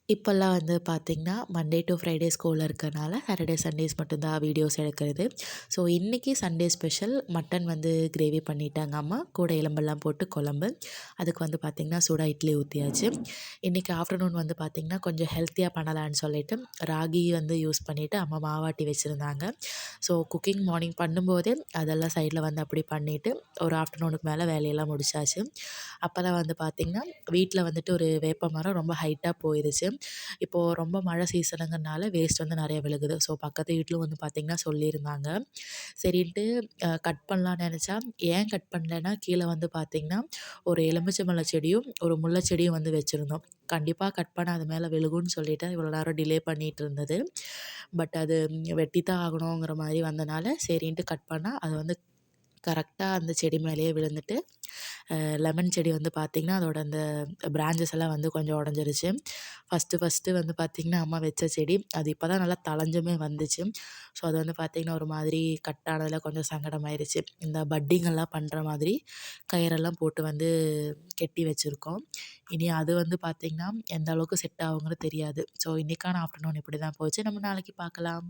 இப்போல்லாம் வந்து பார்த்திங்கன்னா, மண்டே டூ ஃப்ரைடே ஸ்கூல் இருக்கறனால, சாட்டர்டே, சண்டேஸ் மட்டும் தான் வீடியோஸ் எடுக்கிறது. ஸோ, இன்றைக்கி சண்டே ஸ்பெஷல் மட்டன் வந்து கிரேவி பண்ணிட்டாங்க அம்மா. கூட எலும்பெல்லாம் போட்டு குழம்பு. அதுக்கு வந்து பார்த்திங்கன்னா, சூடா இட்லி ஊற்றியாச்சு. இன்றைக்கி ஆஃப்டர்நூன் வந்து பார்த்திங்கன்னா, கொஞ்சம் ஹெல்த்தியாக பண்ணலான்னு சொல்லிட்டு, ராகி வந்து யூஸ் பண்ணிவிட்டு அம்மா மாவாட்டி வச்சுருந்தாங்க. ஸோ, குக்கிங் மார்னிங் பண்ணும்போதே அதெல்லாம் சைடில் வந்து அப்படி பண்ணிவிட்டு, ஒரு ஆஃப்டர்நூனுக்கு மேலே வேலையெல்லாம் முடிச்சாச்சு. அப்போ தான் வந்து பார்த்திங்கன்னா, வீட்டில் வந்துட்டு ஒரு வேப்ப மரம் ரொம்ப ஹைட்டாக போயிருச்சு. இப்போது ரொம்ப மழை சீசனுங்கிறனால வேஸ்ட் வந்து நிறைய விழுகுது. ஸோ, பக்கத்து வீட்டிலும் வந்து பார்த்திங்கன்னா சொல்லியிருந்தாங்க. சரின்ட்டு கட் பண்ணலான்னு நெனச்சா, ஏன் கட் பண்ணலன்னா, கீழே வந்து பார்த்திங்கன்னா, ஒரு எலுமிச்சம்பழ செடியும், ஒரு முல்லை செடியும் வந்து வச்சுருந்தோம். கண்டிப்பா கட் பண்ணா அது மேலே விழுகும்னு சொல்லிட்டு இவ்வளோ நேரம் டிலே பண்ணிட்டு இருந்தது. பட் அது வெட்டி தான் ஆகணுங்கிற மாரி வந்தனால, சரின்ட்டு கட் பண்ணா, அது வந்து கரெக்ட்டா அந்த செடி மேலேயே விழுந்துட்டு, லெமன் செடி வந்து பார்த்திங்கன்னா, அதோட அந்த பிரான்ச்சஸ் எல்லாம் வந்து கொஞ்சம் உடஞ்சிருச்சு. ஃபஸ்ட்டு வந்து பார்த்திங்கன்னா, அம்மா வச்ச செடி. அது இப்போ தான் நல்லா தழைஞ்சுமே வந்துச்சு. ஸோ, அது வந்து பார்த்திங்கன்னா, ஒரு மாதிரி கட் ஆனதில கொஞ்சம் சங்கடமாயிருச்சு. இந்த பட்டிங்கெல்லாம் பண்ணுற மாதிரி கயிறெல்லாம் போட்டு வந்து கெட்டி வச்சுருக்கோம். இனி அது வந்து பார்த்திங்கன்னா, எந்த அளவுக்கு செட் ஆகுங்கிறது தெரியாது. ஸோ, இன்னைக்கான ஆஃப்டர்நூன் இப்படி தான் போச்சு. நம்ம நாளைக்கு பார்க்கலாம்.